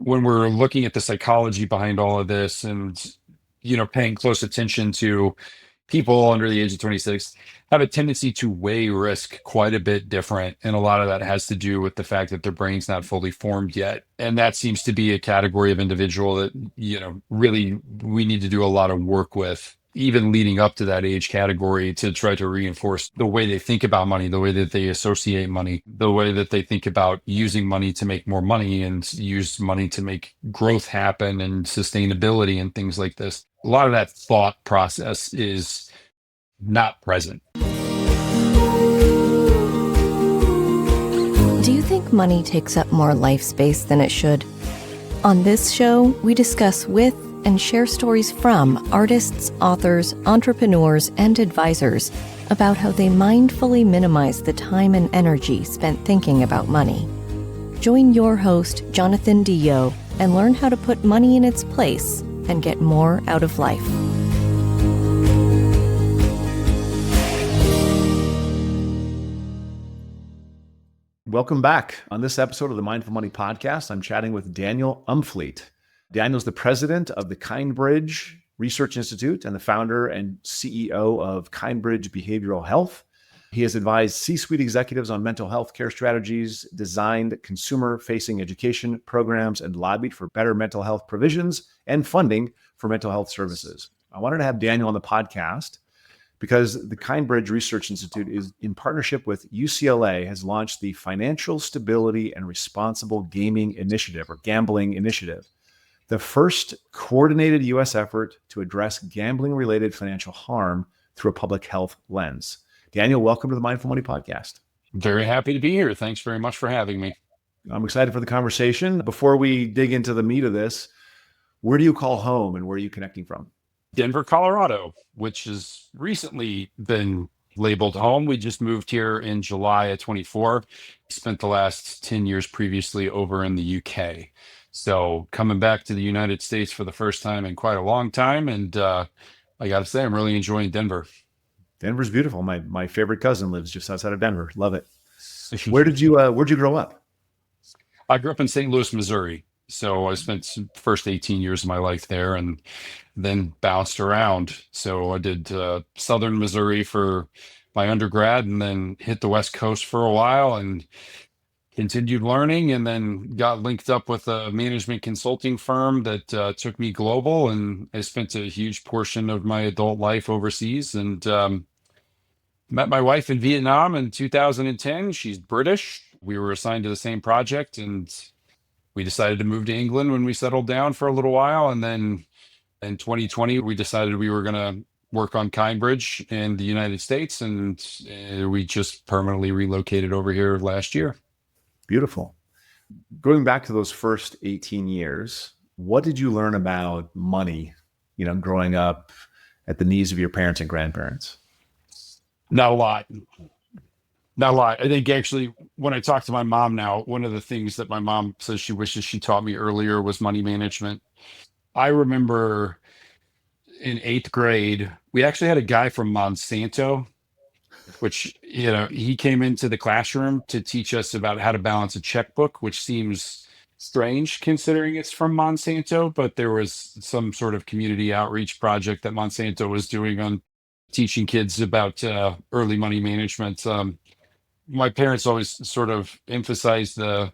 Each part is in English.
when we're looking at the psychology behind all of this and, paying close attention to people under the age of 26 have a tendency to weigh risk quite a bit different. And a lot of that has to do with the fact that their brain's not fully formed yet. And that seems to be a category of individual that, really we need to do a lot of work with, even leading up to that age category, to try to reinforce the way they think about money, the way that they associate money, the way that they think about using money to make more money and use money to make growth happen and sustainability and things like this. A lot of that thought process is not present. Do you think money takes up more life space than it should? On this show, we discuss with and share stories from artists, authors, entrepreneurs, and advisors about how they mindfully minimize the time and energy spent thinking about money. Join your host, Jonathan Dio, and learn how to put money in its place and get more out of life. Welcome back. On this episode of the Mindful Money Podcast, I'm chatting with Daniel Umfleet. Daniel's the president of the Kindbridge Research Institute and the founder and CEO of Kindbridge Behavioral Health. He has advised C-suite executives on mental health care strategies, designed consumer-facing education programs, and lobbied for better mental health provisions and funding for mental health services. I wanted to have Daniel on the podcast because the Kindbridge Research Institute is in partnership with UCLA has launched the Financial Stability and Responsible Gaming Initiative, or Gambling Initiative, the first coordinated U.S. effort to address gambling-related financial harm through a public health lens. Daniel, welcome to the Mindful Money Podcast. Very happy to be here. Thanks very much for having me. I'm excited for the conversation. Before we dig into the meat of this, where do you call home and where are you connecting from? Denver, Colorado, which has recently been labeled home. We just moved here in July of 24. Spent the last 10 years previously over in the UK. So coming back to the United States for the first time in quite a long time. And I got to say, I'm really enjoying Denver. Denver's beautiful. My favorite cousin lives just outside of Denver. Love it. Where'd you grow up? I grew up in St. Louis, Missouri. So I spent the first 18 years of my life there and then bounced around. So I did Southern Missouri for my undergrad and then hit the West Coast for a while and continued learning, and then got linked up with a management consulting firm that took me global. And I spent a huge portion of my adult life overseas and met my wife in Vietnam in 2010. She's British. We were assigned to the same project and we decided to move to England when we settled down for a little while. And then in 2020, we decided we were going to work on Kindbridge in the United States. And we just permanently relocated over here last year. Beautiful. Going back to those first 18 years, what did you learn about money, growing up at the knees of your parents and grandparents? Not a lot. Not a lot. I think actually, when I talk to my mom now, one of the things that my mom says she wishes she taught me earlier was money management. I remember in eighth grade, we actually had a guy from Monsanto, which, he came into the classroom to teach us about how to balance a checkbook, which seems strange considering it's from Monsanto, but there was some sort of community outreach project that Monsanto was doing on teaching kids about early money management. My parents always sort of emphasized the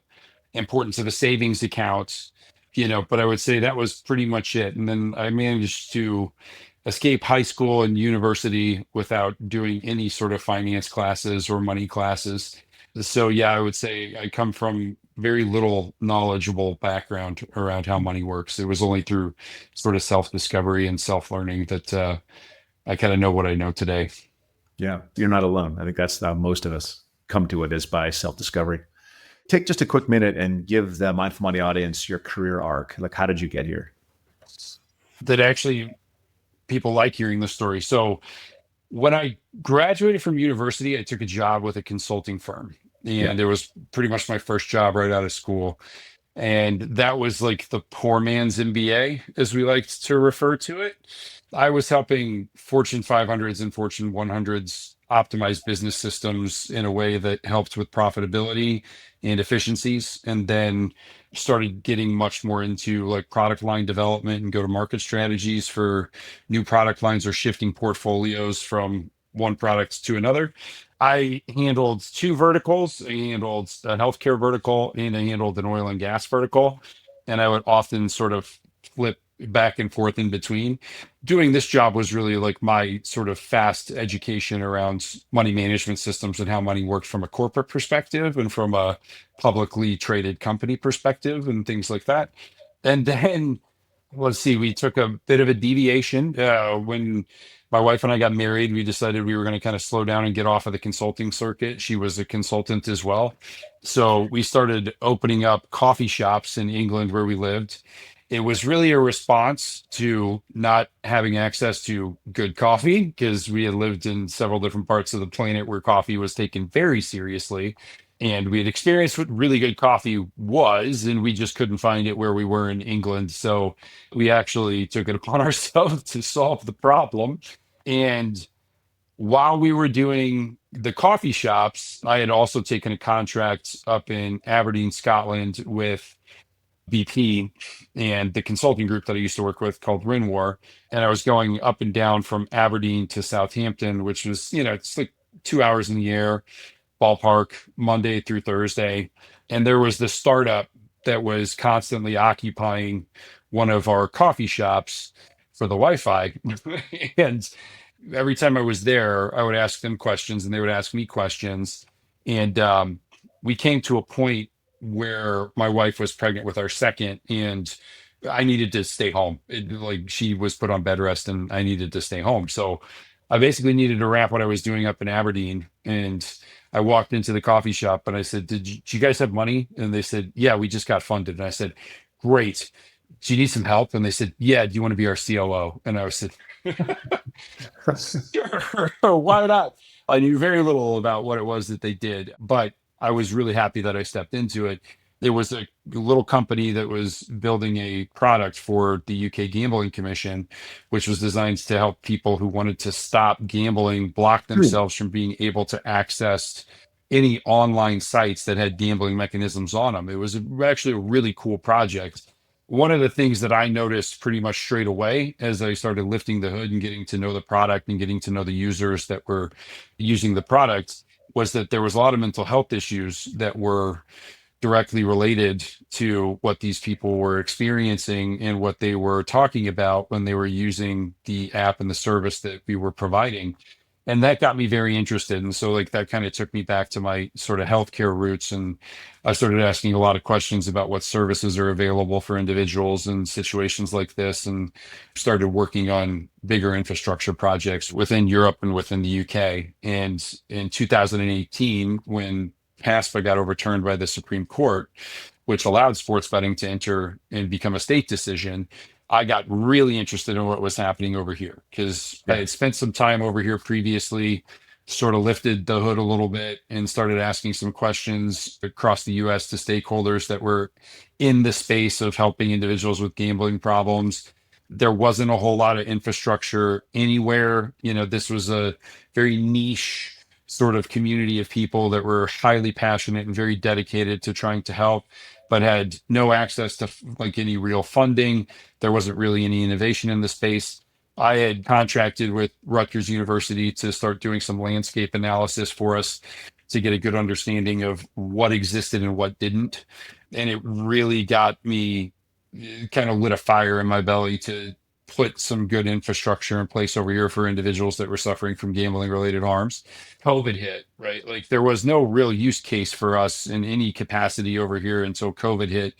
importance of a savings account, but I would say that was pretty much it. And then I managed to escape high school and university without doing any sort of finance classes or money classes. So yeah, I would say I come from very little knowledgeable background around how money works. It was only through sort of self-discovery and self-learning that I kind of know what I know today. Yeah, you're not alone. I think that's how most of us come to it, is by self-discovery. Take just a quick minute and give the Mindful Money audience your career arc. Like, how did you get here? That actually people like hearing the story. So when I graduated from university, I took a job with a consulting firm. Yeah. And it was pretty much my first job right out of school. And that was like the poor man's MBA, as we like to refer to it. I was helping Fortune 500s and Fortune 100s optimize business systems in a way that helped with profitability and efficiencies. And then started getting much more into like product line development and go to market strategies for new product lines or shifting portfolios from one product to another. I handled two verticals. I handled a healthcare vertical and I handled an oil and gas vertical. And I would often sort of flip back and forth in between. Doing this job was really like my sort of fast education around money management systems and how money works from a corporate perspective and from a publicly traded company perspective and things like that. And then let's see, we took a bit of a deviation when my wife and I got married. We decided we were going to kind of slow down and get off of the consulting circuit. She was a consultant as well. So we started opening up coffee shops in England where we lived. It was really a response to not having access to good coffee because we had lived in several different parts of the planet where coffee was taken very seriously. And we had experienced what really good coffee was, and we just couldn't find it where we were in England. So we actually took it upon ourselves to solve the problem. And while we were doing the coffee shops, I had also taken a contract up in Aberdeen, Scotland with BP and the consulting group that I used to work with called Rinwar. And I was going up and down from Aberdeen to Southampton, which was, it's like 2 hours in the air ballpark, Monday through Thursday. And there was this startup that was constantly occupying one of our coffee shops for the Wi-Fi. And every time I was there, I would ask them questions and they would ask me questions. And we came to a point where my wife was pregnant with our second, and I needed to stay home. Like she was put on bed rest and I needed to stay home. So I basically needed to wrap what I was doing up in Aberdeen. And I walked into the coffee shop and I said, do you guys have money? And they said, yeah, we just got funded. And I said, great. Do you need some help? And they said, yeah, do you want to be our COO? And I said, sure, why not? I knew very little about what it was that they did, but I was really happy that I stepped into it. There was a little company that was building a product for the UK Gambling Commission, which was designed to help people who wanted to stop gambling, block themselves from being able to access any online sites that had gambling mechanisms on them. It was actually a really cool project. One of the things that I noticed pretty much straight away as I started lifting the hood and getting to know the product and getting to know the users that were using the product was that there was a lot of mental health issues that were directly related to what these people were experiencing and what they were talking about when they were using the app and the service that we were providing. And that got me very interested. And so like that kind of took me back to my sort of healthcare roots. And I started asking a lot of questions about what services are available for individuals in situations like this, and started working on bigger infrastructure projects within Europe and within the UK. And in 2018, when PASPA got overturned by the Supreme Court, which allowed sports betting to enter and become a state decision, I got really interested in what was happening over here because I had spent some time over here previously, sort of lifted the hood a little bit and started asking some questions across the US to stakeholders that were in the space of helping individuals with gambling problems. There wasn't a whole lot of infrastructure anywhere. This was a very niche sort of community of people that were highly passionate and very dedicated to trying to help, but had no access to like any real funding. There wasn't really any innovation in the space. I had contracted with Rutgers University to start doing some landscape analysis for us to get a good understanding of what existed and what didn't. And it really got me, kind of lit a fire in my belly to put some good infrastructure in place over here for individuals that were suffering from gambling related harms. COVID hit, right? Like there was no real use case for us in any capacity over here until COVID hit.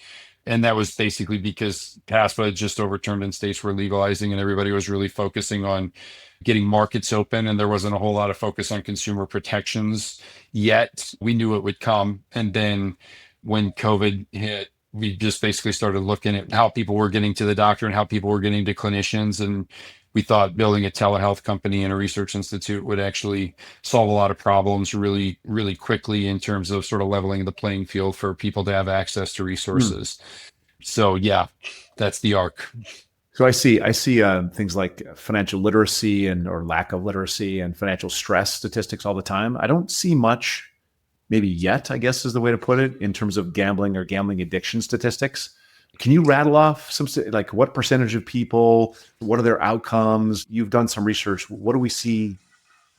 And that was basically because PASPA had just overturned and states were legalizing and everybody was really focusing on getting markets open. And there wasn't a whole lot of focus on consumer protections yet. We knew it would come. And then when COVID hit, we just basically started looking at how people were getting to the doctor and how people were getting to clinicians. And we thought building a telehealth company and a research institute would actually solve a lot of problems really, really quickly in terms of sort of leveling the playing field for people to have access to resources. So yeah, that's the arc. So I see things like financial literacy or lack of literacy and financial stress statistics all the time. I don't see much maybe yet, I guess is the way to put it, in terms of gambling or gambling addiction statistics. Can you rattle off some, like what percentage of people, what are their outcomes? You've done some research. What do we see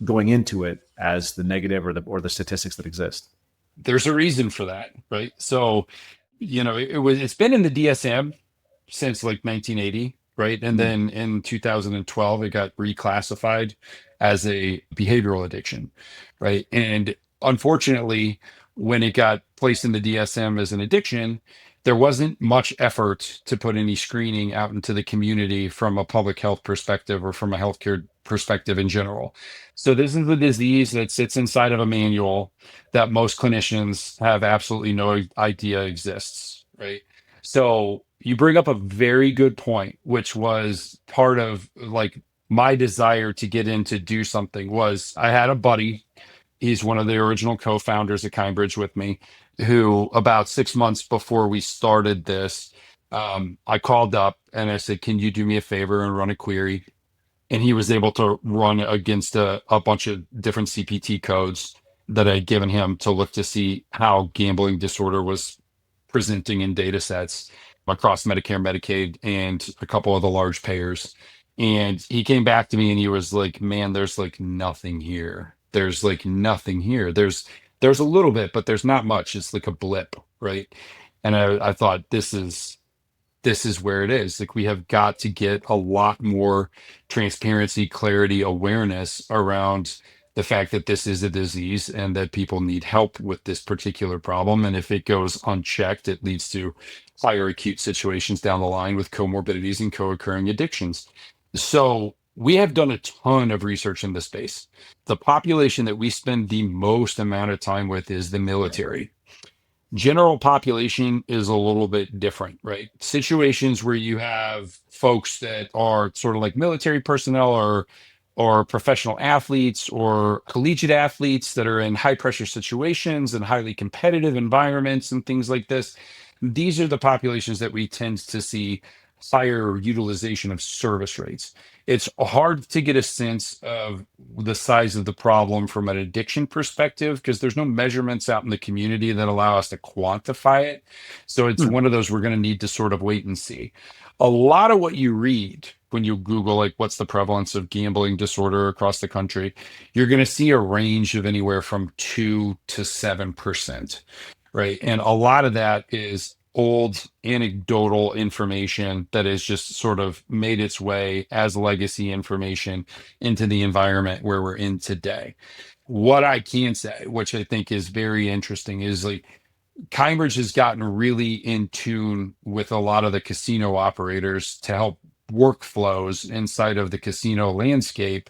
going into it as the negative or the statistics that exist? There's a reason for that, right? So, it's been in the DSM since like 1980, right? And Hmm. then in 2012, it got reclassified as a behavioral addiction, right? And unfortunately, when it got placed in the DSM as an addiction, there wasn't much effort to put any screening out into the community from a public health perspective or from a healthcare perspective in general. So this is a disease that sits inside of a manual that most clinicians have absolutely no idea exists, right? So you bring up a very good point, which was part of like my desire to get in to do something was I had a buddy. He's one of the original co-founders at Kindbridge with me, who about 6 months before we started this, I called up and I said, "Can you do me a favor and run a query?" And he was able to run against a bunch of different CPT codes that I'd given him to look to see how gambling disorder was presenting in data sets across Medicare, Medicaid, and a couple of the large payers. And he came back to me and he was like, "Man, there's like nothing here. There's like nothing here. There's a little bit, but there's not much. It's like a blip, right?" And I thought this is where it is. Like we have got to get a lot more transparency, clarity, awareness around the fact that this is a disease and that people need help with this particular problem. And if it goes unchecked, it leads to higher acute situations down the line with comorbidities and co-occurring addictions. So we have done a ton of research in this space. The population that we spend the most amount of time with is the military. General population is a little bit different, right? Situations where you have folks that are sort of like military personnel or professional athletes or collegiate athletes that are in high pressure situations and highly competitive environments and things like this. These are the populations that we tend to see higher utilization of service rates. It's hard to get a sense of the size of the problem from an addiction perspective because there's no measurements out in the community that allow us to quantify it. So it's Hmm. one of those we're going to need to sort of wait and see. A lot of what you read when you Google, like, what's the prevalence of gambling disorder across the country, you're going to see a range of anywhere from 2 to 7%, right? And a lot of that is old anecdotal information that has just sort of made its way as legacy information into the environment where we're in today. What I can say, which I think is very interesting, is like Cambridge has gotten really in tune with a lot of the casino operators to help workflows inside of the casino landscape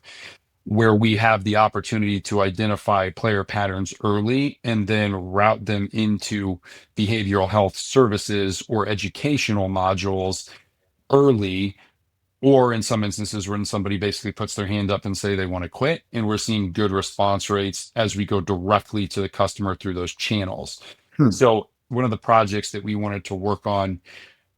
where we have the opportunity to identify player patterns early and then route them into behavioral health services or educational modules early, or in some instances when somebody basically puts their hand up and say they want to quit, and we're seeing good response rates as we go directly to the customer through those channels. Hmm. So one of the projects that we wanted to work on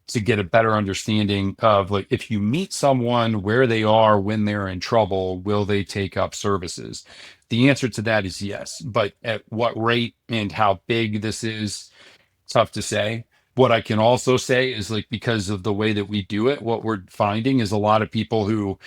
to get a better understanding of, like, if you meet someone where they are when they're in trouble, will they take up services? The answer to that is yes, but at what rate and how big this is, tough to say. What I can also say is, like, because of the way that we do it, what we're finding is a lot of people who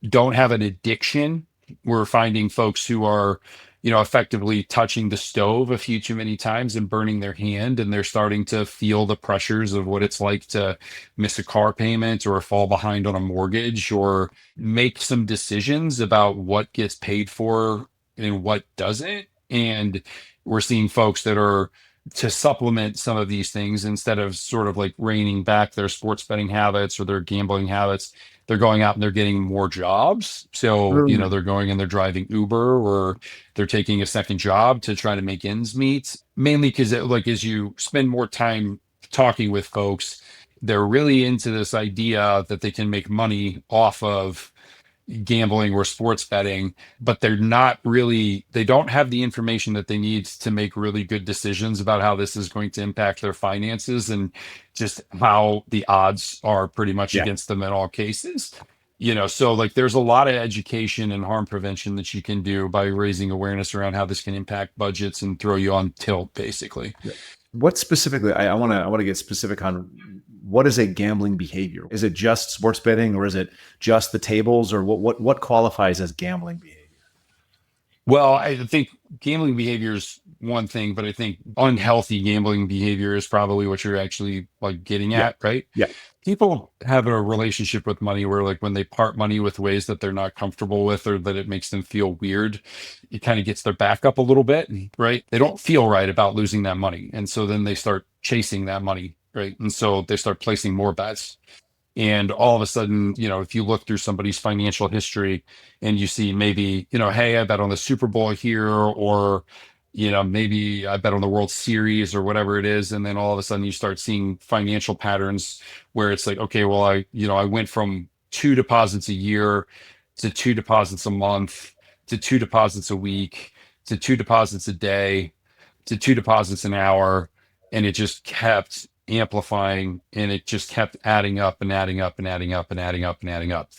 don't have an addiction. We're finding folks who are, effectively touching the stove a few too many times and burning their hand, and they're starting to feel the pressures of what it's like to miss a car payment or fall behind on a mortgage or make some decisions about what gets paid for and what doesn't. And we're seeing folks that are to supplement some of these things instead of sort of like reining back their sports betting habits or their gambling habits, they're going out and they're getting more jobs. So, Hmm. they're going and they're driving Uber or they're taking a second job to try to make ends meet. Mainly because, like, as you spend more time talking with folks, they're really into this idea that they can make money off of gambling or sports betting, but they don't have the information that they need to make really good decisions about how this is going to impact their finances and just how the odds are pretty much Yeah. against them in all cases. So like there's a lot of education and harm prevention that you can do by raising awareness around how this can impact budgets and throw you on tilt, basically. What specifically? I want to get specific on what is a gambling behavior. Is it just sports betting, or is it just the tables, or what qualifies as gambling behavior? Well, I think gambling behavior is one thing, but I think unhealthy gambling behavior is probably what you're actually like getting Yeah, at, right? yeah, People have a relationship with money where like when they part money with ways that they're not comfortable with or that it makes them feel weird, it kind of gets their back up a little bit, right? They don't feel right about losing that money. And so then they start chasing that money, right? And so they start placing more bets. And all of a sudden, if you look through somebody's financial history and you see maybe, hey, I bet on the Super Bowl here, or, maybe I bet on the World Series or whatever it is. And then all of a sudden you start seeing financial patterns where it's like, okay, well, I went from 2 deposits a year to 2 deposits a month to 2 deposits a week to 2 deposits a day to 2 deposits an hour, and it just kept amplifying, and it just kept adding up and adding up and adding up and adding up and adding up.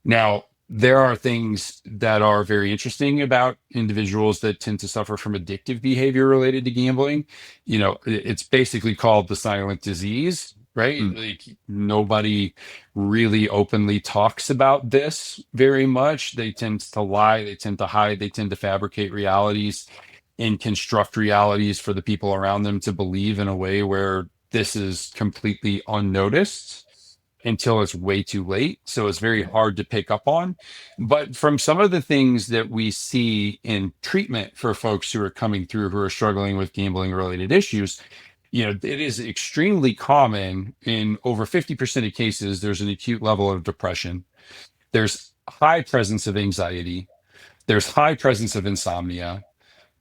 Now, there are things that are very interesting about individuals that tend to suffer from addictive behavior related to gambling. It's basically called the silent disease, right? Mm, Like nobody really openly talks about this very much. They tend to lie, they tend to hide, they tend to fabricate realities and construct realities for the people around them to believe in a way where this is completely unnoticed until it's way too late. So it's very hard to pick up on. But from some of the things that we see in treatment for folks who are coming through who are struggling with gambling related issues, it is extremely common in over 50% of cases. There's an acute level of depression. There's high presence of anxiety. There's high presence of insomnia.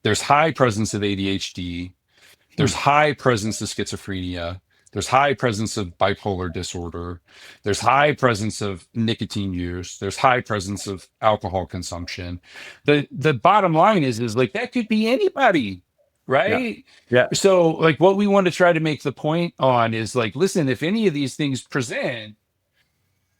There's high presence of ADHD. There's mm, high presence of schizophrenia. There's high presence of bipolar disorder. There's high presence of nicotine use. There's high presence of alcohol consumption. The bottom line is like that could be anybody, yeah, right? yeah, So like what we want to try to make the point on is like, listen, if any of these things present,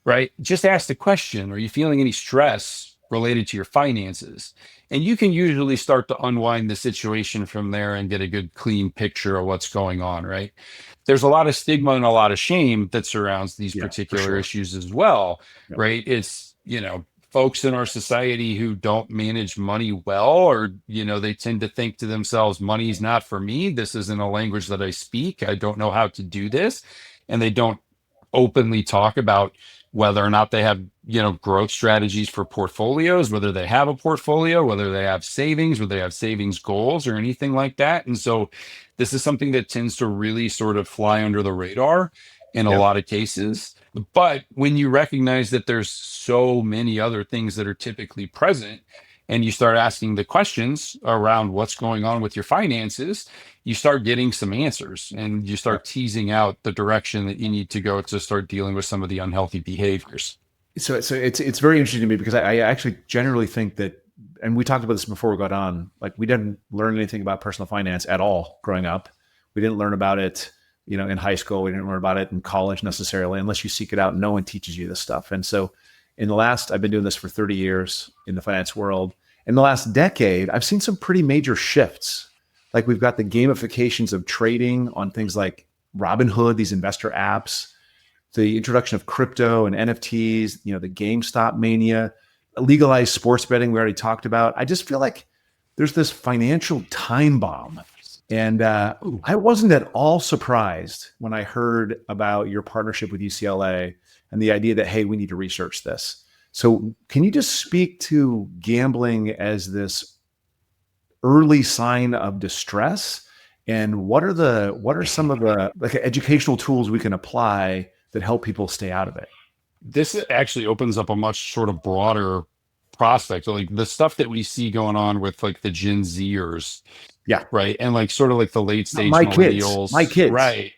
right? Just ask the question, are you feeling any stress related to your finances? And you can usually start to unwind the situation from there and get a good, clean picture of what's going on, right? There's a lot of stigma and a lot of shame that surrounds these yeah, for particular sure. issues as well, Yeah. right? It's, folks in our society who don't manage money well, or, they tend to think to themselves, money's not for me. This isn't a language that I speak. I don't know how to do this. And they don't openly talk about whether or not they have growth strategies for portfolios, whether they have a portfolio, whether they have savings, whether they have savings goals or anything like that. And so this is something that tends to really sort of fly under the radar in a Yeah. lot of cases. But when you recognize that there's so many other things that are typically present, and you start asking the questions around what's going on with your finances, you start getting some answers and you Yeah. start teasing out the direction that you need to go to start dealing with some of the unhealthy behaviors. So it's very interesting to me because I actually generally think that, and we talked about this before we got on, like we didn't learn anything about personal finance at all growing up. We didn't learn about it, in high school. We didn't learn about it in college necessarily, unless you seek it out. No one teaches you this stuff. And so I've been doing this for 30 years in the finance world. In the last decade, I've seen some pretty major shifts. Like we've got the gamifications of trading on things like Robinhood, these investor apps, the introduction of crypto and NFTs, the GameStop mania, legalized sports betting we already talked about. I just feel like there's this financial time bomb. And I wasn't at all surprised when I heard about your partnership with UCLA and the idea that, hey, we need to research this. So can you just speak to gambling as this early sign of distress? And what are some of the like educational tools we can apply that help people stay out of it? This actually opens up a much sort of broader prospect. Like the stuff that we see going on with like the Gen Zers, Yeah. right? And like sort of like the late stage My kids. millennials,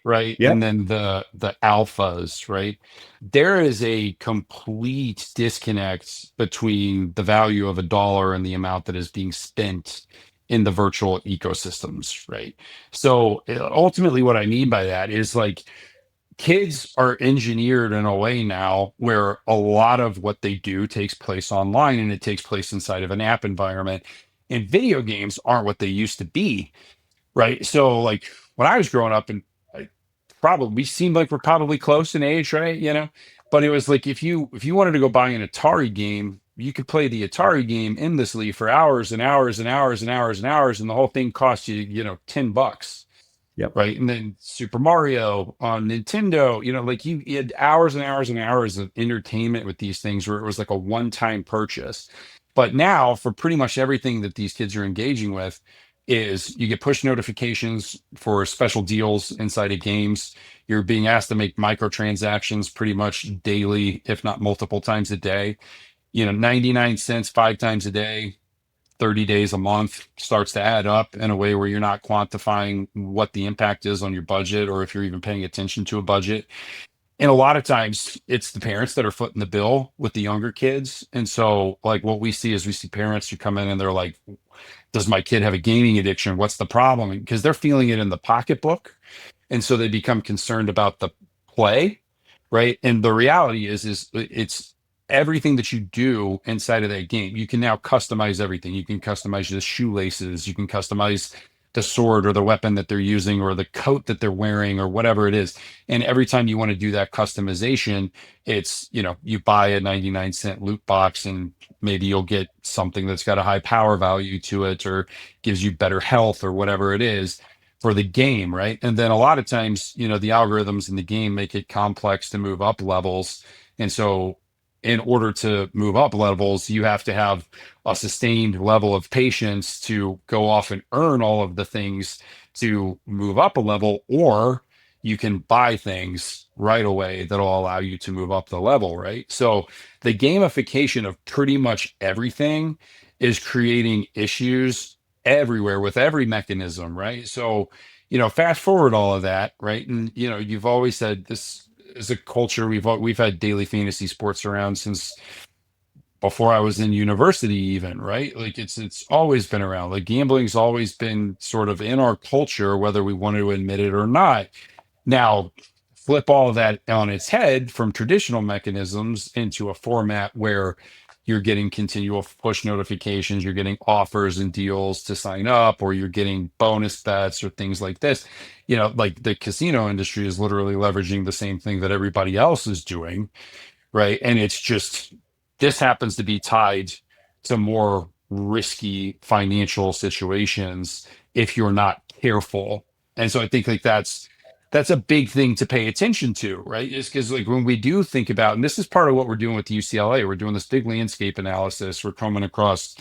right? Yep. And then the alphas, right? There is a complete disconnect between the value of a dollar and the amount that is being spent in the virtual ecosystems, right? So ultimately what I mean by that is like kids are engineered in a way now where a lot of what they do takes place online and it takes place inside of an app environment. And video games aren't what they used to be, right? So like when I was growing up, and I, probably we seemed like we're probably close in age, right? But it was like if you wanted to go buy an Atari game, you could play the Atari game endlessly for hours and hours and hours and hours and hours, and the whole thing cost you, $10, Yep. right? And then Super Mario on Nintendo, like you had hours and hours and hours of entertainment with these things where it was like a one-time purchase. But now, for pretty much everything that these kids are engaging with, is you get push notifications for special deals inside of games. You're being asked to make microtransactions pretty much daily, if not multiple times a day. 99 cents 5 times a day, 30 days a month starts to add up in a way where you're not quantifying what the impact is on your budget or if you're even paying attention to a budget. And a lot of times it's the parents that are footing the bill with the younger kids. And so, like, what we see is we see parents who come in and they're like, does my kid have a gaming addiction? What's the problem? Because they're feeling it in the pocketbook. And so they become concerned about the play, right? And the reality is it's everything that you do inside of that game. You can now customize everything. You can customize the shoelaces, you can customize the sword or the weapon that they're using or the coat that they're wearing or whatever it is. And every time you want to do that customization, it's, you buy a 99-cent loot box and maybe you'll get something that's got a high power value to it or gives you better health or whatever it is for the game, right? And then a lot of times, the algorithms in the game make it complex to move up levels. And so in order to move up levels, you have to have a sustained level of patience to go off and earn all of the things to move up a level, or you can buy things right away that'll allow you to move up the level, right? So the gamification of pretty much everything is creating issues everywhere with every mechanism, right? So, fast forward all of that, right? And you've always said this is a culture we've had daily fantasy sports around since before I was in university, even, right? Like it's always been around. Like gambling's always been sort of in our culture, whether we want to admit it or not. Now, flip all of that on its head from traditional mechanisms into a format where you're getting continual push notifications, you're getting offers and deals to sign up, or you're getting bonus bets or things like this. Like the casino industry is literally leveraging the same thing that everybody else is doing, right? And it's just this happens to be tied to more risky financial situations if you're not careful. And so I think like that's a big thing to pay attention to, right? Is because like when we do think about, and this is part of what we're doing with UCLA, we're doing this big landscape analysis. We're coming across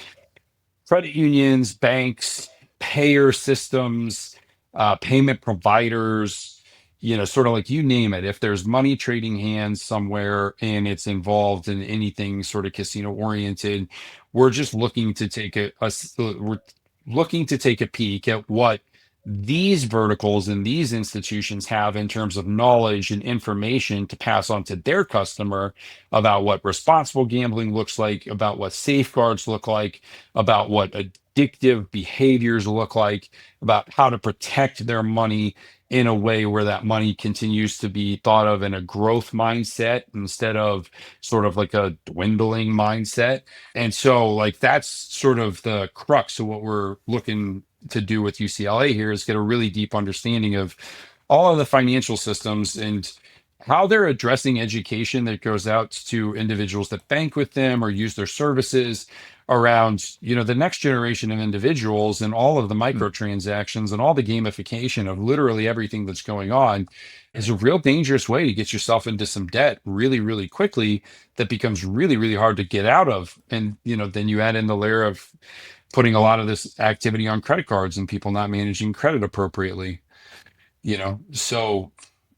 credit unions, banks, payer systems, payment providers, sort of like you name it. If there's money trading hands somewhere and it's involved in anything sort of casino oriented, we're just looking to take we're looking to take a peek at what these verticals and these institutions have in terms of knowledge and information to pass on to their customer about what responsible gambling looks like, about what safeguards look like, about what addictive behaviors look like, about how to protect their money in a way where that money continues to be thought of in a growth mindset instead of sort of like a dwindling mindset. And so, like, that's sort of the crux of what we're looking to do with UCLA here is get a really deep understanding of all of the financial systems and how they're addressing education that goes out to individuals that bank with them or use their services around the next generation of individuals and all of the microtransactions and all the gamification of literally everything that's going on is a real dangerous way to get yourself into some debt really, really quickly that becomes really, really hard to get out of. And then you add in the layer of putting a lot of this activity on credit cards and people not managing credit appropriately. So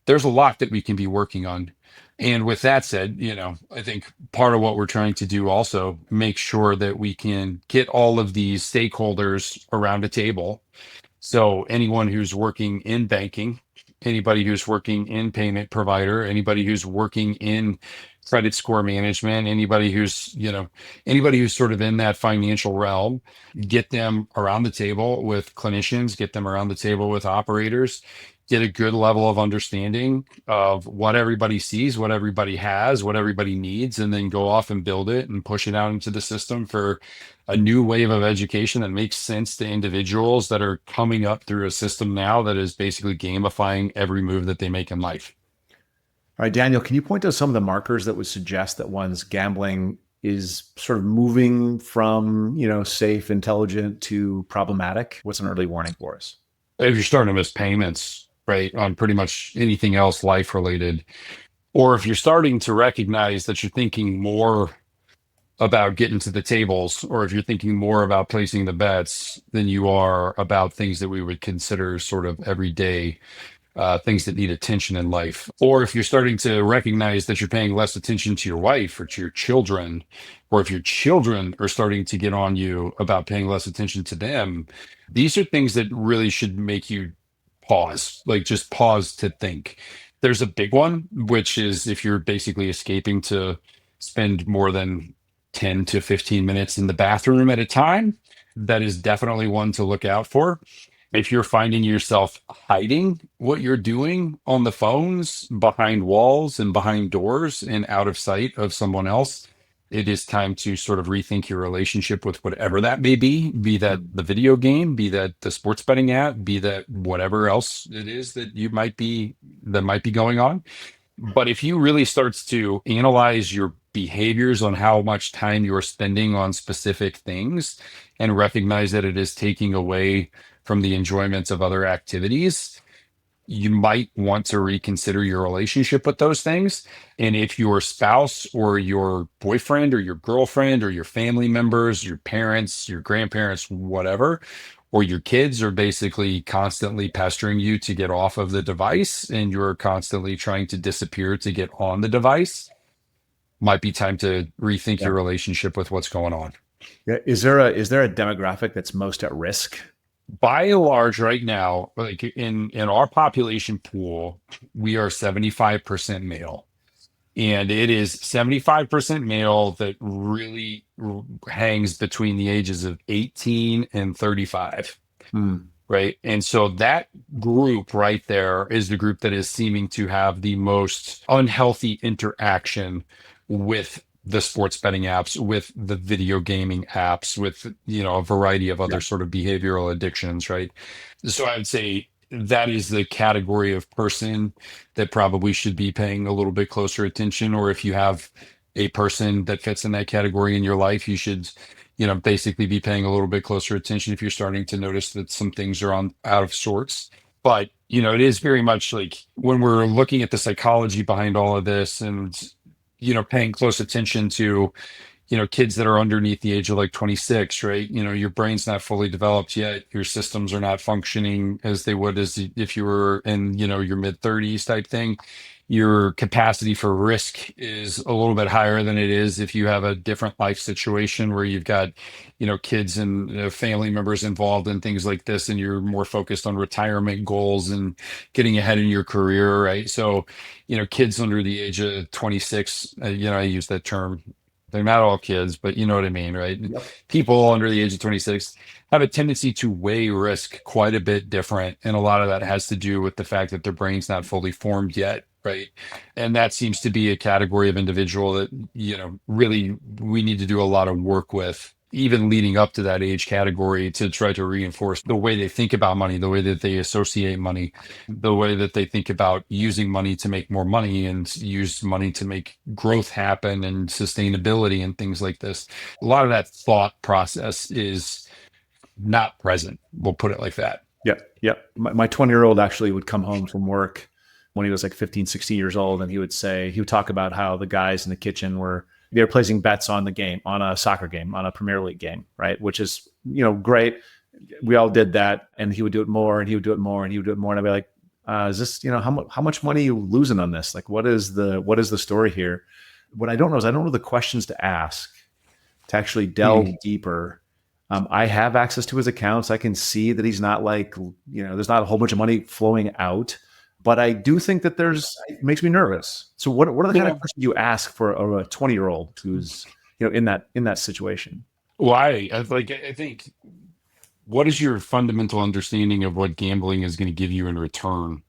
there's a lot that we can be working on. And with that said, I think part of what we're trying to do also make sure that we can get all of these stakeholders around a table. So anyone who's working in banking, anybody who's working in payment provider, anybody who's working in credit score management, anybody who's sort of in that financial realm, get them around the table with clinicians, get them around the table with operators, get a good level of understanding of what everybody sees, what everybody has, what everybody needs, and then go off and build it and push it out into the system for a new wave of education that makes sense to individuals that are coming up through a system now that is basically gamifying every move that they make in life. All right, Daniel, can you point to some of the markers that would suggest that one's gambling is sort of moving from, safe, intelligent to problematic? What's an early warning for us? If you're starting to miss payments, right, on pretty much anything else life related, or if you're starting to recognize that you're thinking more about getting to the tables, or if you're thinking more about placing the bets than you are about things that we would consider sort of everyday things that need attention in life. Or if you're starting to recognize that you're paying less attention to your wife or to your children, or if your children are starting to get on you about paying less attention to them, these are things that really should make you pause, like just pause to think. There's a big one, which is if you're basically escaping to spend more than 10 to 15 minutes in the bathroom at a time, that is definitely one to look out for. If you're finding yourself hiding what you're doing on the phones behind walls and behind doors and out of sight of someone else, it is time to sort of rethink your relationship with whatever that may be that the video game, be that the sports betting app, be that whatever else it is that might be going on. But if you really starts to analyze your behaviors on how much time you're spending on specific things and recognize that it is taking away from the enjoyments of other activities, you might want to reconsider your relationship with those things. And if your spouse or your boyfriend or your girlfriend or your family members, your parents, your grandparents, whatever, or your kids are basically constantly pestering you to get off of the device and you're constantly trying to disappear to get on the device, might be time to rethink Yeah. your relationship with what's going on. Yeah. Is there a demographic that's most at risk? By and large, right now, like in our population pool, we are 75% male. And it is 75% male that really hangs between the ages of 18 and 35. Hmm. Right. And so that group right there is the group that is seeming to have the most unhealthy interaction with the sports betting apps, with the video gaming apps, with, a variety of Yeah. other sort of behavioral addictions. Right. So I would say that is the category of person that probably should be paying a little bit closer attention. Or if you have a person that fits in that category in your life, you should basically be paying a little bit closer attention if you're starting to notice that some things are on out of sorts. But, it is very much like when we're looking at the psychology behind all of this and, paying close attention to, kids that are underneath the age of like 26, right? Your brain's not fully developed yet. Your systems are not functioning as they would as if you were in, your mid 30s type thing. Your capacity for risk is a little bit higher than it is if you have a different life situation where you've got, kids and family members involved in things like this, and you're more focused on retirement goals and getting ahead in your career, right? So, kids under the age of 26, I use that term, they're not all kids, but you know what I mean, right? Yep. People under the age of 26 have a tendency to weigh risk quite a bit different. And a lot of that has to do with the fact that their brain's not fully formed yet, right? And that seems to be a category of individual that, really we need to do a lot of work with, even leading up to that age category, to try to reinforce the way they think about money, the way that they associate money, the way that they think about using money to make more money and use money to make growth happen and sustainability and things like this. A lot of that thought process is not present. We'll put it like that. Yep. Yep. My 20-year-old actually would come home from work when he was like 15, 16 years old. And he would talk about how the guys in the kitchen they were placing bets on the game, on a soccer game, on a Premier League game, right? Which is, great. We all did that. And he would do it more and he would do it more and he would do it more. And I'd be like, is this, how much money are you losing on this? Like, what is the story here? What I don't know is I don't know the questions to ask to actually delve deeper. I have access to his accounts. I can see that he's not like, there's not a whole bunch of money flowing out, but I do think that it makes me nervous. So what are the kind of questions you ask for a 20-year-old who's, in that situation? Why? I think, what is your fundamental understanding of what gambling is going to give you in return?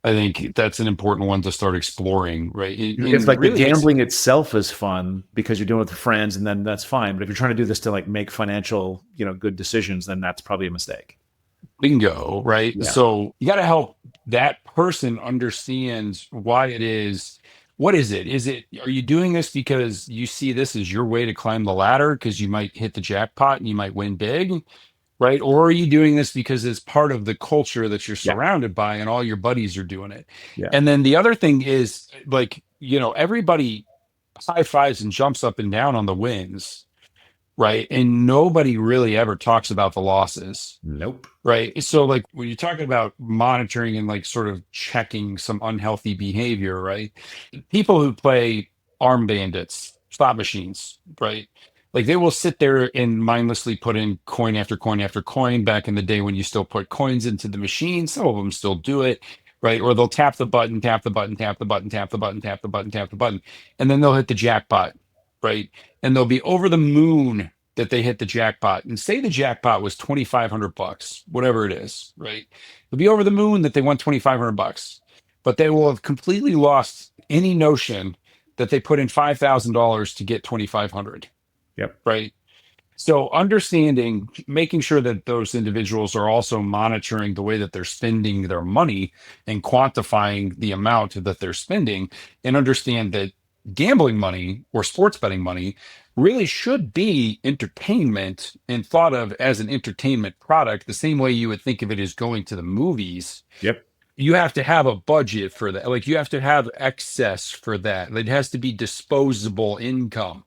I think that's an important one to start exploring, right? If And like the really, it's gambling itself is fun because you're doing it with friends, and then that's fine. But if you're trying to do this to like make financial, good decisions, then that's probably a mistake. bingo, right? Yeah. So you got to help that person understand why it is. What is it? Are you doing this because you see this as your way to climb the ladder because you might hit the jackpot and you might win big, right? Or are you doing this because it's part of the culture that you're Yeah. surrounded by and all your buddies are doing it? Yeah. And then the other thing is like, everybody high fives and jumps up and down on the wins, right? And nobody really ever talks about the losses, Nope. right? So like when you're talking about monitoring and like sort of checking some unhealthy behavior, right? People who play arm bandits, slot machines, right? Like they will sit there and mindlessly put in coin after coin after coin back in the day when you still put coins into the machine. Some of them still do it, right? Or they'll tap the button, tap the button, tap the button, tap the button, tap the button, tap the button, and then they'll hit the jackpot, right? And they'll be over the moon that they hit the jackpot. And say the jackpot was 2,500 bucks, whatever it is, right? They'll be over the moon that they won 2,500 bucks, but they will have completely lost any notion that they put in $5,000 to get 2,500, Yep. right? So understanding, making sure that those individuals are also monitoring the way that they're spending their money and quantifying the amount that they're spending, and understand that gambling money or sports betting money really should be entertainment and thought of as an entertainment product, the same way you would think of it as going to the movies. Yep. You have to have a budget for that. Like you have to have excess for that. It has to be disposable income,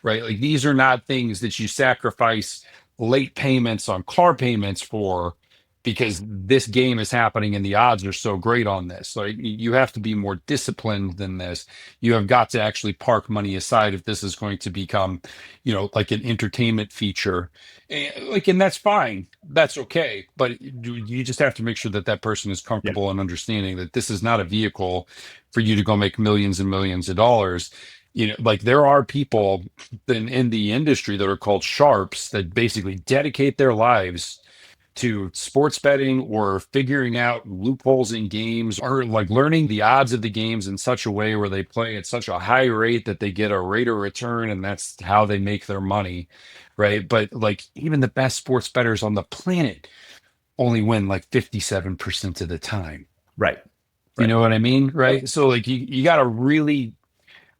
right? Like these are not things that you sacrifice late payments on car payments for because this game is happening and the odds are so great on this. Like you have to be more disciplined than this. You have got to actually park money aside if this is going to become, like an entertainment feature. And that's fine. That's okay. But you just have to make sure that that person is Yeah. comfortable and understanding that this is not a vehicle for you to go make millions and millions of dollars. Like there are people in the industry that are called sharps that basically dedicate their lives to sports betting or figuring out loopholes in games or like learning the odds of the games in such a way where they play at such a high rate that they get a rate of return and that's how they make their money, right? But like even the best sports bettors on the planet only win like 57% of the time. Right. You Right. know what I mean? Right. So like you got to really,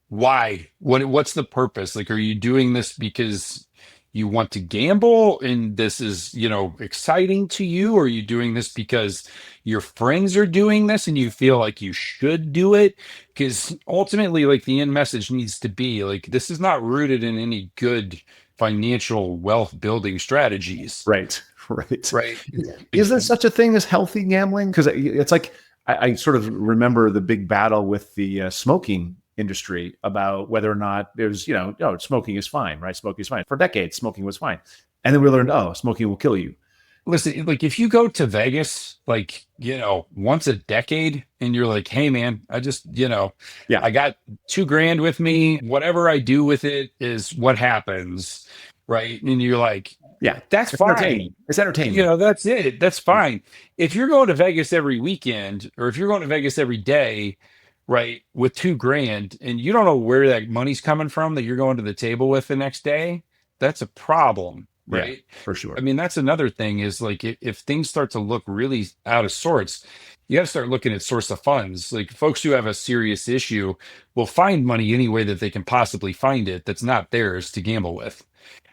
why? What's the purpose? Like, are you doing this because you want to gamble and this is, exciting to you? Or are you doing this because your friends are doing this and you feel like you should do it? Because ultimately, like the end message needs to be like, this is not rooted in any good financial wealth building strategies. Right. Right. Right. Is there such a thing as healthy gambling? Because it's like I sort of remember the big battle with the smoking industry about whether or not there's, smoking is fine, right? Smoking is fine. For decades, smoking was fine. And then we learned, smoking will kill you. Listen, like if you go to Vegas, like, once a decade and you're like, hey man, I just, Yeah. I got $2,000 with me. Whatever I do with it is what happens. Right. And you're like, Yeah. that's It's fine. entertaining. It's entertainment. That's it. That's fine. If you're going to Vegas every weekend or if you're going to Vegas every day, right, with $2,000 and you don't know where that money's coming from that you're going to the table with the next day, that's a problem. Yeah, Right. for sure. I mean, that's another thing is like if things start to look really out of sorts, you got to start looking at source of funds. Like folks who have a serious issue will find money any way that they can possibly find it that's not theirs to gamble with.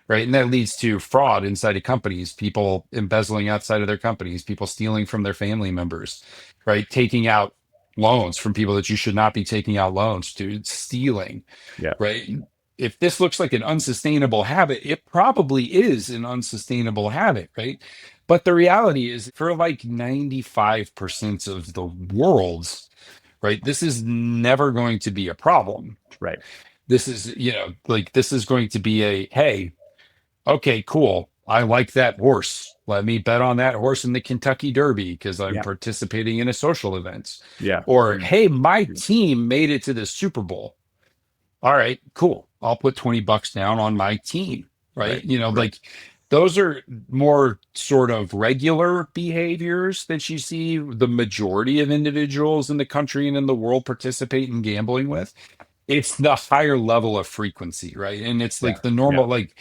Right. And that leads to fraud inside of companies, people embezzling outside of their companies, people stealing from their family members, right? Taking out loans from people that you should not be taking out loans to, stealing, Yeah. right? If this looks like an unsustainable habit, it probably is an unsustainable habit, right? But the reality is, for like 95% of the world's, right, this is never going to be a problem. Right. This is, like this is going to be hey, okay, cool. I like that horse. Let me bet on that horse in the Kentucky Derby because I'm Yeah. participating in a social event. Yeah. Or, hey, my team made it to the Super Bowl. All right, cool. I'll put $20 down on my team. Right. Right. Like Those are more sort of regular behaviors that you see the majority of individuals in the country and in the world participate in gambling with. It's the higher level of frequency, right? And it's Yeah. like the Yeah. normal, like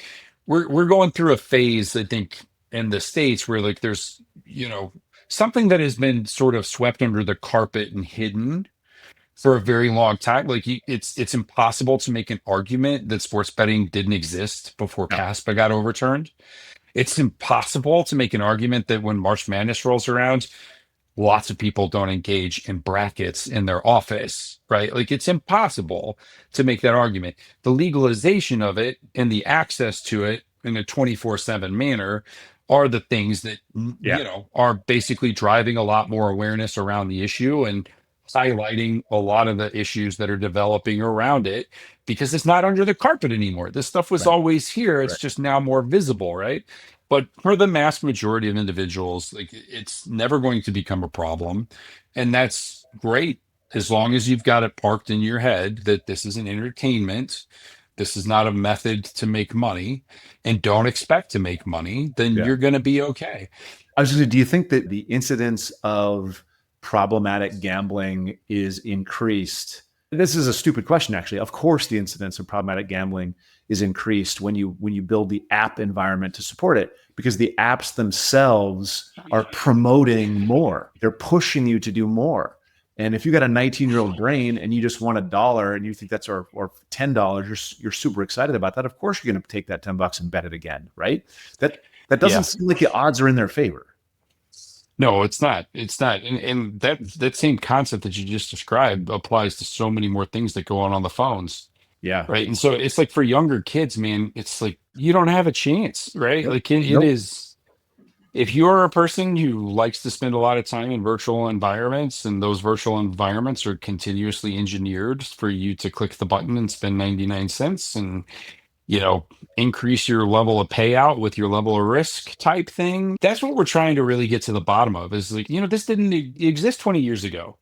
we're going through a phase, I think, in the States where like there's, something that has been sort of swept under the carpet and hidden for a very long time. Like it's impossible to make an argument that sports betting didn't exist before No. PASPA got overturned. It's impossible to make an argument that when March Madness rolls around, lots of people don't engage in brackets in their office, right? Like it's impossible to make that argument. The legalization of it and the access to it in a 24/7 manner are the things that, Yeah. are basically driving a lot more awareness around the issue and highlighting a lot of the issues that are developing around it because it's not under the carpet anymore. This stuff was Right. always here. It's Right. just now more visible, right? But for the mass majority of individuals, like it's never going to become a problem. And that's great as long as you've got it parked in your head that this is an entertainment. This is not a method to make money and don't expect to make money, then Yeah. you're going to be okay. I was going to say, do you think that the incidence of problematic gambling is increased? This is a stupid question, actually. Of course, the incidence of problematic gambling is increased when you build the app environment to support it, because the apps themselves are promoting more. They're pushing you to do more. And if you got a 19-year-old brain and you just want $1 and you think that's or $10, you're super excited about that. Of course, you're going to take that $10 and bet it again, right? That doesn't Yeah. seem like the odds are in their favor. No, it's not. It's not. And that same concept that you just described applies to so many more things that go on the phones. Yeah. Right. And so it's like for younger kids, man, it's like you don't have a chance, right? Nope. Like it Nope. is, if you're a person who likes to spend a lot of time in virtual environments and those virtual environments are continuously engineered for you to click the button and spend 99 cents and, you know, increase your level of payout with your level of risk type thing. That's what we're trying to really get to the bottom of is like, this didn't exist 20 years ago.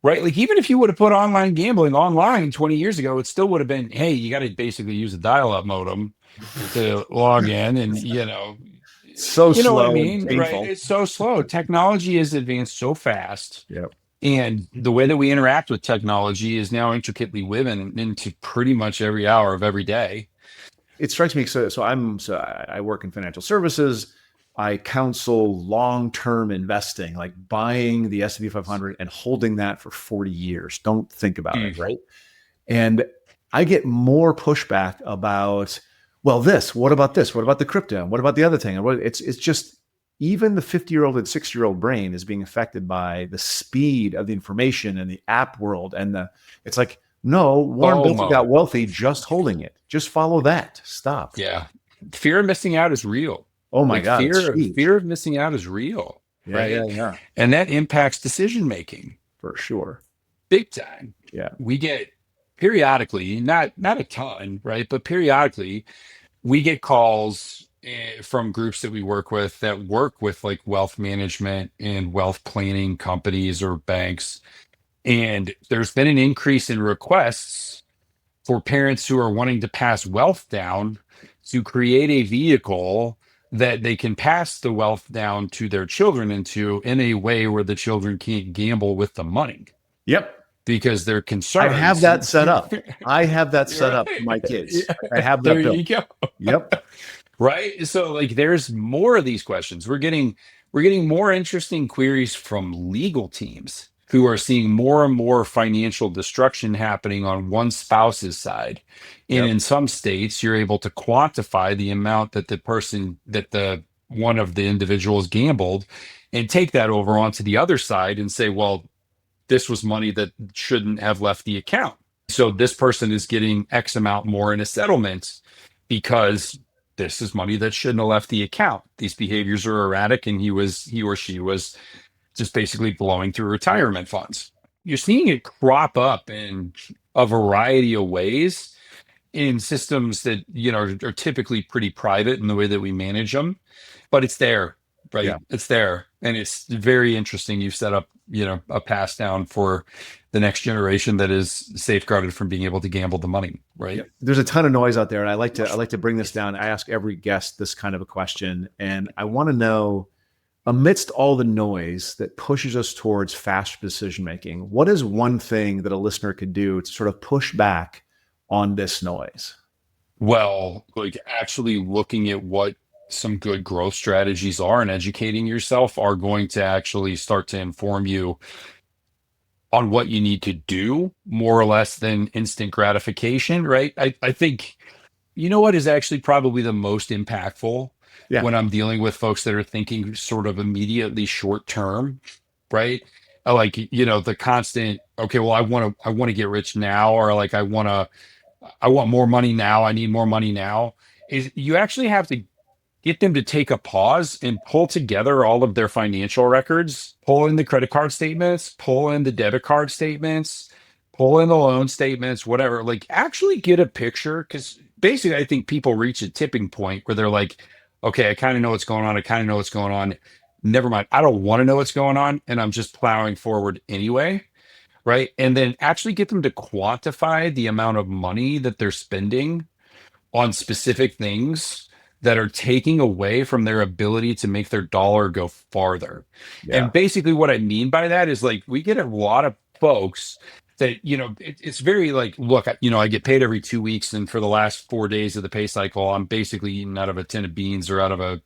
Right. Like even if you would have put online gambling online 20 years ago, it still would have been, hey, you got to basically use a dial-up modem to log in and So you know what I slow and mean? Right. painful. It's so slow. Technology has advanced so fast. Yep. And the way that we interact with technology is now intricately woven into pretty much every hour of every day. It strikes me. I work in financial services. I counsel long-term investing, like buying the S&P 500 and holding that for 40 years. Don't think about it, right? And I get more pushback about, well, what about this? What about the crypto? What about the other thing? And it's just even the 50-year-old and 60-year-old brain is being affected by the speed of the information and the app world. And it's like, no, Warren Buffett got wealthy just holding it. Just follow that. Stop. Yeah. Fear of missing out is real. Oh my God. Fear of missing out is real. Yeah, right. Yeah. And that impacts decision making. For sure. Big time. Yeah. We get periodically, not a ton, right? But periodically, we get calls from groups that we work with that work with like wealth management and wealth planning companies or banks. And there's been an increase in requests for parents who are wanting to pass wealth down to create a vehicle that they can pass the wealth down to their children into in a way where the children can't gamble with the money. Yep. Because they're concerned. I have that set up. For my kids. I have that there built. You go. Yep. Right. So like there's more of these questions. We're getting more interesting queries from legal teams who are seeing more and more financial destruction happening on one spouse's side. And in some states, you're able to quantify the amount that the one of the individuals gambled and take that over onto the other side and say, well, this was money that shouldn't have left the account. So this person is getting X amount more in a settlement because this is money that shouldn't have left the account. These behaviors are erratic and he or she was just basically blowing through retirement funds. You're seeing it crop up in a variety of ways in systems that, are typically pretty private in the way that we manage them, but it's there, right? Yeah. It's there. And it's very interesting. You've set up, a pass down for the next generation that is safeguarded from being able to gamble the money, Yeah. right? There's a ton of noise out there, and I like to bring this down. I ask every guest this kind of a question, and I want to know, amidst all the noise that pushes us towards fast decision making, what is one thing that a listener could do to sort of push back on this noise? Well, like actually looking at what some good growth strategies are and educating yourself are going to actually start to inform you on what you need to do more or less than instant gratification, right? I think, what is actually probably the most impactful Yeah. when I'm dealing with folks that are thinking sort of immediately short term, right? Like, the constant, okay, well, I want to get rich now, or like I want more money now, I need more money now. Is you actually have to get them to take a pause and pull together all of their financial records, pull in the credit card statements, pull in the debit card statements, pull in the loan statements, whatever. Like actually get a picture. Because basically, I think people reach a tipping point where they're like, okay, I kind of know what's going on. I kind of know what's going on. Never mind. I don't want to know what's going on. And I'm just plowing forward anyway. Right. And then actually get them to quantify the amount of money that they're spending on specific things that are taking away from their ability to make their dollar go farther. Yeah. And basically, what I mean by that is like we get a lot of folks that, it's very like, look, I get paid every 2 weeks. And for the last 4 days of the pay cycle, I'm basically eating out of a tin of beans or out of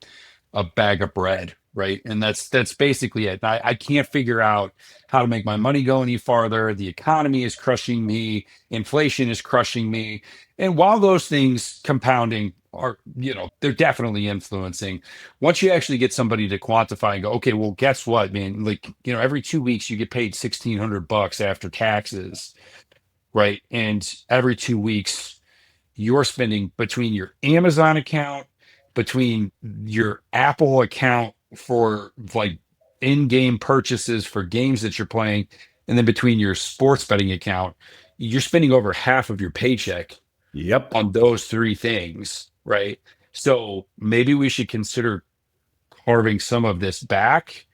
a bag of bread. Right. And that's basically it. I can't figure out how to make my money go any farther. The economy is crushing me. Inflation is crushing me. And while those things compounding are, they're definitely influencing, once you actually get somebody to quantify and go, okay, well, guess what, man? Like, every 2 weeks you get paid $1,600 after taxes, right? And every 2 weeks you're spending between your Amazon account, between your Apple account for like in-game purchases for games that you're playing, and then between your sports betting account, you're spending over half of your paycheck Yep. on those three things, right? So maybe we should consider carving some of this back,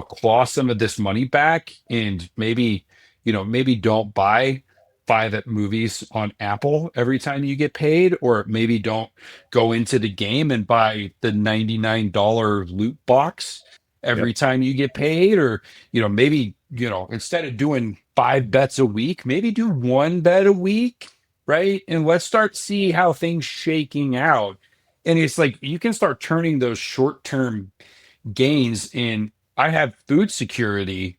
claw some of this money back, and maybe don't buy five at movies on Apple every time you get paid, or maybe don't go into the game and buy the $99 loot box Yep. every time you get paid, or maybe instead of doing 5 bets a week, maybe do 1 bet a week, right? And let's start see how things shaking out. And it's like you can start turning those short-term gains in. I have food security,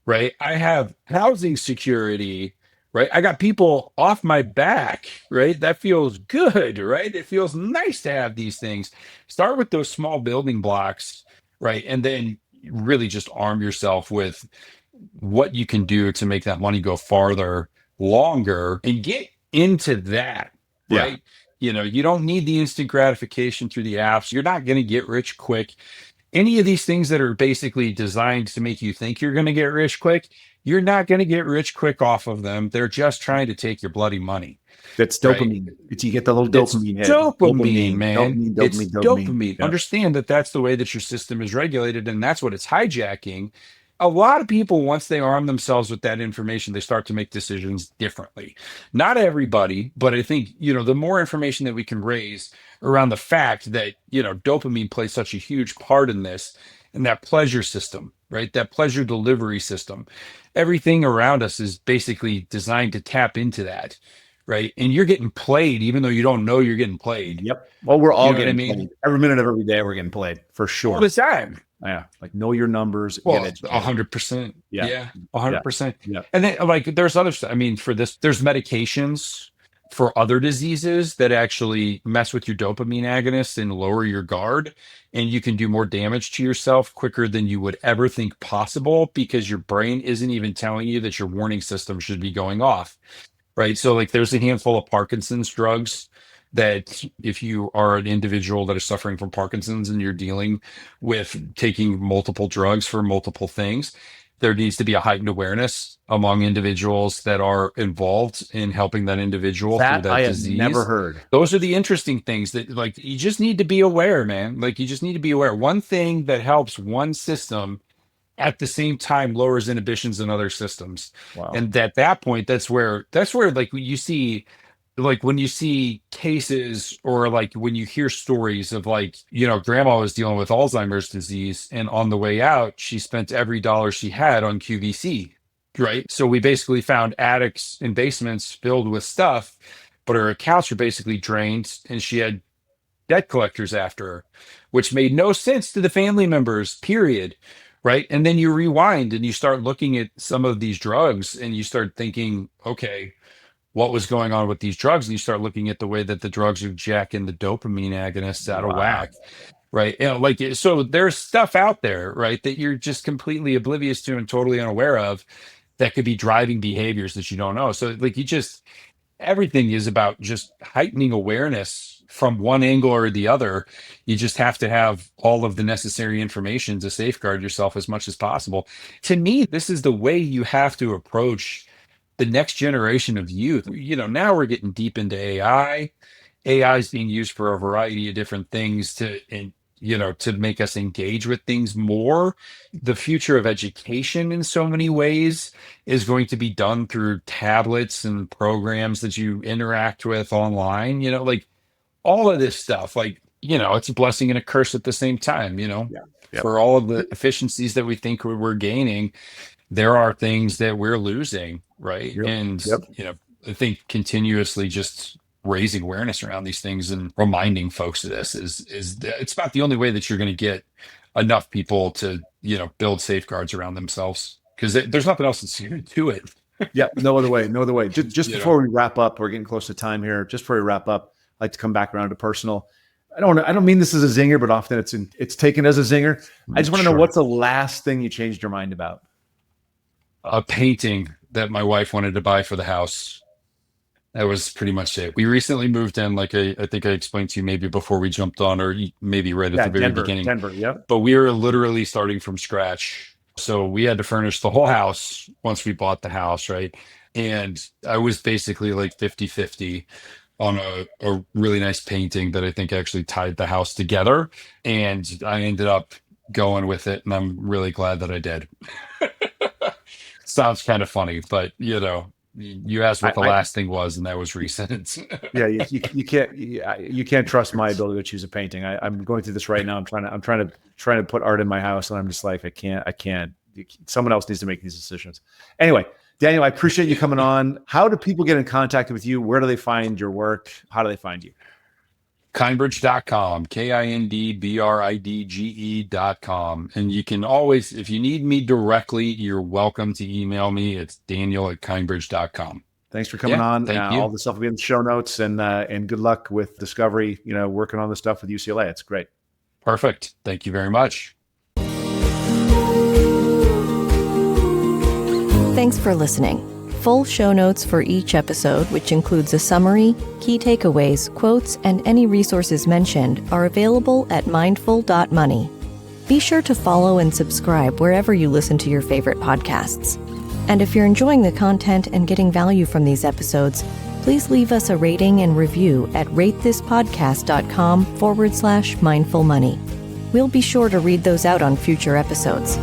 right? I have housing security, right? I got people off my back, right? That feels good, right? It feels nice to have these things. Start with those small building blocks, right? And then really just arm yourself with what you can do to make that money go farther, longer, and get into that, Yeah. right? You don't need the instant gratification through the apps. You're not going to get rich quick. Any of these things that are basically designed to make you think you're going to get rich quick, you're not going to get rich quick off of them. They're just trying to take your bloody money, That's right? dopamine. It's, you get the little It's dopamine hit. dopamine, man. It's Dopamine. dopamine. Yeah. Understand that that's the way that your system is regulated, and that's what it's hijacking. A lot of people, once they arm themselves with that information, they start to make decisions differently. Not everybody, but I think, the more information that we can raise around the fact that, dopamine plays such a huge part in this, and that pleasure system, right? That pleasure delivery system. Everything around us is basically designed to tap into that, right? And you're getting played even though you don't know you're getting played. Yep. Well, we're You all know what I getting mean? played. Every minute of every day, we're getting played for All sure. the time. Yeah. Like know your numbers, get Well, educated. 100%. Yeah. Yeah, Yeah. 100%. Yeah. And then like there's other stuff. I mean, for this, there's medications for other diseases that actually mess with your dopamine agonists and lower your guard. And you can do more damage to yourself quicker than you would ever think possible because your brain isn't even telling you that your warning system should be going off. Right. So like there's a handful of Parkinson's drugs that if you are an individual that is suffering from Parkinson's and you're dealing with taking multiple drugs for multiple things, there needs to be a heightened awareness among individuals that are involved in helping that individual through That I that have never disease. heard. Those are the interesting things that, like, you just need to be aware, man. Like, you just need to be aware. One thing that helps one system at the same time lowers inhibitions in other systems. Wow. And at that point, that's where like you see, like when you see cases, or like when you hear stories of, like, grandma was dealing with Alzheimer's disease, and on the way out she spent every dollar she had on QVC, right? So we basically found attics and basements filled with stuff, but her accounts were basically drained, and she had debt collectors after her, which made no sense to the family members, period. Right. And then you rewind and you start looking at some of these drugs, and you start thinking, okay, what was going on with these drugs? And you start looking at the way that the drugs are jacking the dopamine agonists out of Wow. whack. Right. So there's stuff out there, right, that you're just completely oblivious to and totally unaware of, that could be driving behaviors that you don't know. So, like, everything is about just heightening awareness from one angle or the other. You just have to have all of the necessary information to safeguard yourself as much as possible. To me, this is the way you have to approach the next generation of youth. Now we're getting deep into AI. AI is being used for a variety of different things to make us engage with things more. The future of education in so many ways is going to be done through tablets and programs that you interact with online, like all of this stuff. Like, it's a blessing and a curse at the same time, Yeah. Yep. for all of the efficiencies that we think we're gaining, there are things that we're losing, right? Yep. And, Yep. I think continuously just raising awareness around these things and reminding folks of this it's about the only way that you're going to get enough people to, build safeguards around themselves, because there's nothing else that's going to do it. Yeah. No other way. No other way. Just You know? before we wrap up, we're getting close to time here. Just before we wrap up, I'd like to come back around to personal. I don't mean this as a zinger, but often it's taken as a zinger. I just want to know, Sure. what's the last thing you changed your mind about? A painting that my wife wanted to buy for the house. That was pretty much it. We recently moved in, like I think I explained to you maybe before we jumped on, or maybe right at Yeah. the very Denver. beginning. Denver. Yep. But we were literally starting from scratch. So we had to furnish the whole house once we bought the house, right? And I was basically like 50-50 on a really nice painting that I think actually tied the house together. And I ended up going with it, and I'm really glad that I did. Sounds kind of funny, but you asked what the I last thing was, and that was recent. Yeah, you can't trust my ability to choose a painting. I'm going through this right now. I'm trying to put art in my house, and I'm just like, I can't. Someone else needs to make these decisions. Anyway, Daniel, I appreciate you coming on. How do people get in contact with you? Where do they find your work? How do they find you? Kindbridge.com, Kindbridge.com. And you can always, if you need me directly, you're welcome to email me. It's Daniel@Kindbridge.com. Thanks for coming on. Thank you. All the stuff will be in the show notes, and good luck with Discovery, working on the stuff with UCLA. It's great. Perfect. Thank you very much. Thanks for listening. Full show notes for each episode, which includes a summary, key takeaways, quotes, and any resources mentioned, are available at mindful.money. Be sure to follow and subscribe wherever you listen to your favorite podcasts. And if you're enjoying the content and getting value from these episodes, please leave us a rating and review at ratethispodcast.com/mindfulmoney. We'll be sure to read those out on future episodes.